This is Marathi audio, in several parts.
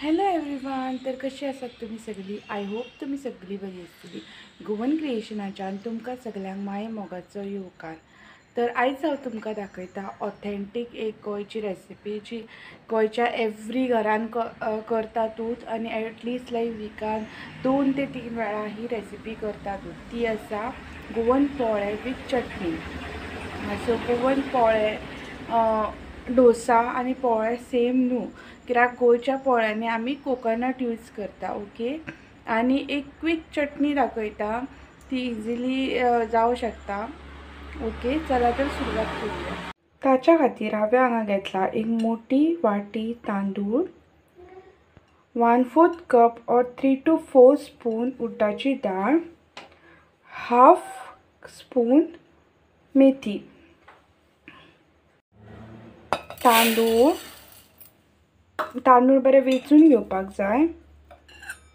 Hello everyone. तर कशी आसात तुम्ही सगळी? आय होप तुम्ही सगळी बरी आसतली. गोवन क्रिएशनाच्यान तुमकां सगळ्यांक माये मोगाचो येवकार. तर आयज हांव तुमकां दाखयता ऑथेंटीक एक गोंयची रेसिपी जी गोंयच्या एवरी घरान करतातूच आनी एटलिस्ट लायक विकान 2 ते 3 वेळा ही रेसिपी करतातूच. ती आसा गोवन पोळे विथ चटणी. सो गोवन पोळे डोसा आनी पोळे सेम न्हू, कित्याक गोंयच्या पोळ्यांनी आमी कोकोनट यूज करता. ओके. आनी एक क्विक चटणी दाखयता, ती इजिली जावं शकता. ओके, चला तर सुरवात करूया. ताच्या खातीर हांवें हांगा घेतला एक मोठी वाटी तांदूळ, 1/4 कप और 3 to 4 स्पून उडदाची डाळ, 1/2 स्पून मेथी. तांदूळ बरे वेचून घेवपाक जाय.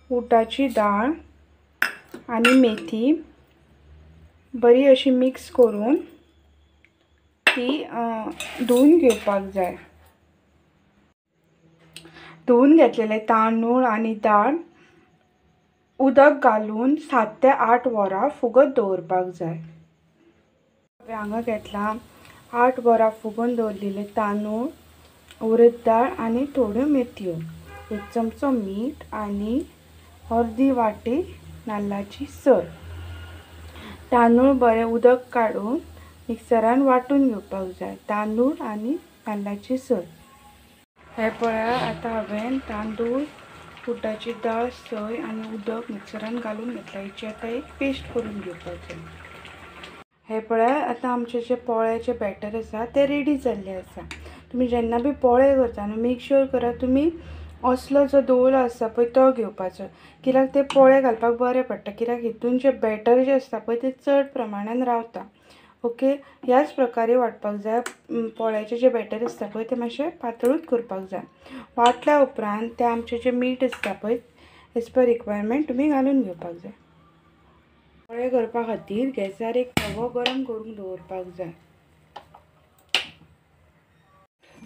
उडदाची डाळ आनी मेथी बरी अशी मिक्स करून ती धुवून घेवपाक जाय. धुवून घेतलेले तांदूळ आनी डाळ उदक घालून 7 ते 8 वरां फुगत दवरपाक जाय. हांगा घेतला 8 वरां फुगोवन दवरलेले तांदूळ, उडद दाळ आनी थोड्यो मेथयो, 1 चमचो मीठ आनी अर्दी वाटी नाल्लाची सर. तांदूळ बरें उदक काडून मिक्सरान वाटून घेवपाक जाय. तांदूळ आनी नाल्लाची सर हे पळया. आतां हांवें तांदूळ, उडदाची डाळ, सोय आनी उदक मिक्सरान घालून घेतला. हेची आतां एक पेस्ट करून घेवपाक जाय. हे पळया, आतां आमचे जे पोळ्याचे बॅटर आसा ते रेडी जाल्ले आसा. तुमी जेन्ना बी पोळे करता न्हू, मेक श्योर करा तुमी असलो जो दवलो आसा पळय तो घेवपाचो, कित्याक ते पोळे घालपाक बरें पडटा. कित्याक हितून जे बॅटर जे आसता पळय ते चड प्रमाणान रावता. ओके. ह्याच प्रकारे वाटपाक जाय. पोळ्याचे जे बॅटर आसता पळय ते मातशें पातळूच करपाक जाय. वाटल्या उपरांत ते आमचे जे मीठ आसता पळय एज पर रिक्वायरमेंट तुमी घालून घेवपाक जाय. पोळे करपा खातीर गॅसार एक तवो गरम करून दवरपाक जाय.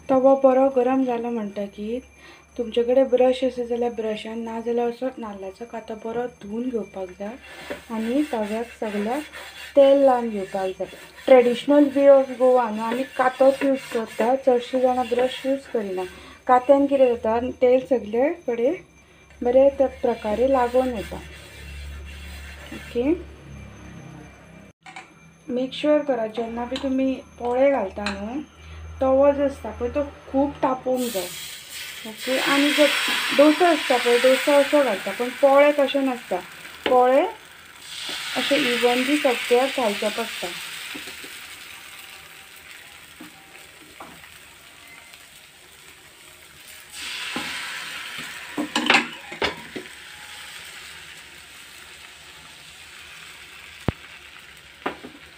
तवो बरो गरम जालो म्हणटकीर तुमचे कडेन ब्रश आसा जाल्यार ब्रशान, ना जाल्यार असो नाल्लाचो कातो बरो धुवून घेवपाक जाय आनी तव्याक सगळ्याक तेल लावन घेवपाक जाय. ट्रेडिशनल वे ऑफ गोवा न्हू, आमी कातोच यूज करता. चडशीं जाणां ब्रश यूज करिना. कात्यान कितें जाता, तेल सगळे कडेन बरे त्या प्रकारे लागून येता. ओके. मेक श्योर करा जेन्ना बी तुमी पोळे घालता न्हू, तवो जो आसता पळय तो खूब तापोवंक जाय. ओके. आनी जो डोसो आसता पळय, डोसो असो घालता, पण पोळे तशें नासता. पोळे अशे इवनली सगळ्याक घालचे पडटा.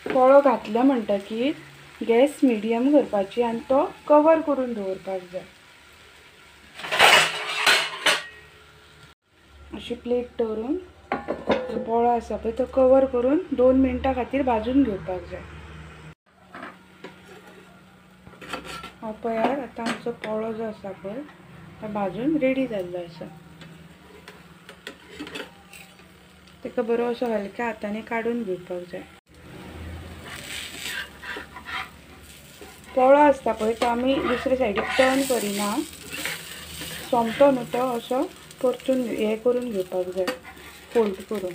पोळो घातलो म्हणटकीर गॅस मिडियम करपाची आनी तो कवर करून दवरपाक जाय. अशी प्लेट दवरून जो पोळो आसा पळय तो कवर करून 2 मिनटां खातीर भाजून घेवपाक जाय. हो पळयात, आतां आमचो पोळो जो आसा पळय तो भाजून रेडी जाल्लो आसा. ताका बरो असो हलक्या हातांनी काडून घेवपाक जाय. पोळो आसता पळय तो आमी दुसरे सायडीक टर्न करिना. सोमतो न्हू तो असो परतून करून घेवपाक जाय, फोल्ड करून.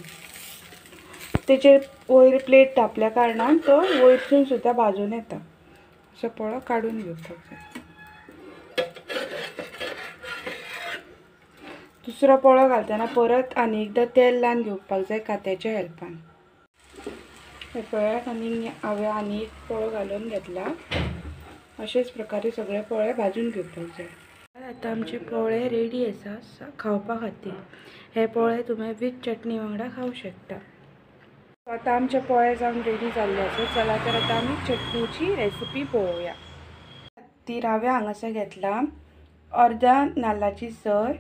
तेचेर वयर प्लेट धापल्या कारणान तो वयरसून सुद्दां भाजून येता. असो पोळो काडून घेवपाक जाय. दुसरो पोळो घालतना परत आनी एकदां तेल लावन घेवपाक जाय कात्याच्या हेल्पान. हे पळयात, आनी हांवें आनी एक पोळो घालून घेतला. अशेच प्रकारे सगळे पोळे भाजून घेवपाक जाय. आतां आमचे पोळे रेडी आसा खावपा खातीर. हे पोळे तुमी विथ चटणी वांगडा खावं शकता. आतां आमचे पोळे जावन रेडी जाल्ले आसा. चला तर आतां आमी चटणीची रेसिपी पळोवया. ती हांवें हांगासर घेतला अर्द्या नाल्लाची सर,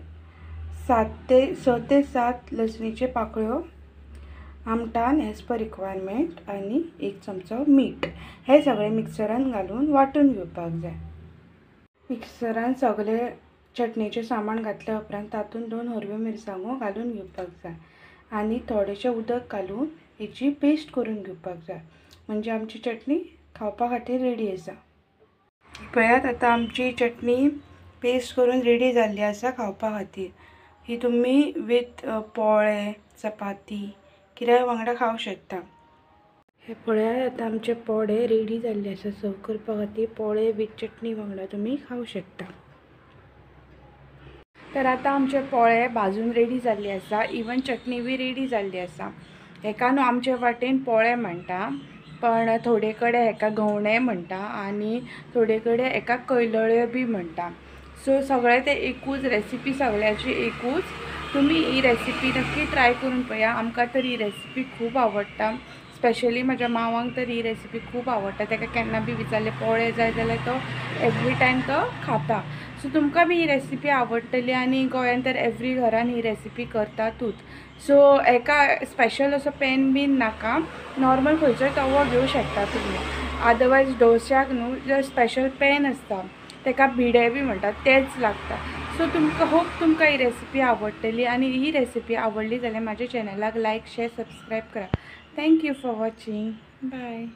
6 ते 7 लसणीचे पाकळ्यो, आमटान एज पर रिक्वायरमेंट आनी 1 चमचो मीठ. हे सगळे मिक्सरान घालून वाटून घेवपाक जाय. मिक्सरान सगळे चटणीचें सामान घातल्या उपरांत तातूंत 2 हरव्यो मिरसांगो घालून घेवपाक जाय आनी थोडेशें उदक घालून हेची पेस्ट करून घेवपाक जाय म्हणजे आमची चटणी खावपा खातीर रेडी आसा। पळयात आतां आमची चटणी पेस्ट करून रेडी जाल्ली आसा खावपा खातीर। ही तुम्ही विथ पोळे चपाती कित्याय वांगडा खावं शकता। हे पळयात आतां आमचे पोळे रेडी जाल्ले आसा सर्व करपा खातीर। पोळे विथ चटणी वांगडा तुम्ही खावं शकता। तर आतां आमचे पोळे भाजून रेडी जाल्ले आसा, इवन चटणी बी रेडी जाल्ली आसा। हेका न्हू आमचे वाटेन पोळे म्हणटा, पण थोडे कडेन हेका घोवणे म्हणटा आनी थोडे कडेन हेका कयलळ्यो बी म्हणटा। सो सगळे ते एकूच रेसिपी, सगळ्याची एकूच। तुम्ही ही रेसिपी नक्की ट्राय करून पळया। आमकां तर ही रेसिपी खूब आवडटा, स्पेशली म्हज्या मावांक तर ही रेसिपी खूब आवडटा। ताका केन्ना बी विचारले पोळे जाय जाल्यार तो एवरी टायम तो खाता। सो तुमकां बी ही रेसिपी आवडटली आनी गोंयान तर एवरी घरान ही रेसिपी करतातूच। सो हेका स्पेशल असो पॅन बीन नाका, नॉर्मल खंयचोय तवो घेवं शकता तुमी। अदरवायज डोश्याक न्हू जो स्पेशल पॅन आसता ताका भिडे बी म्हणटात, तेच लागता। सो तुमकां होप तुमकां ही रेसिपी आवडटली आनी ही रेसिपी आवडली जाल्यार म्हाज्या चॅनलाक लायक शेअर सबस्क्रायब करा। Thank you for watching. Bye.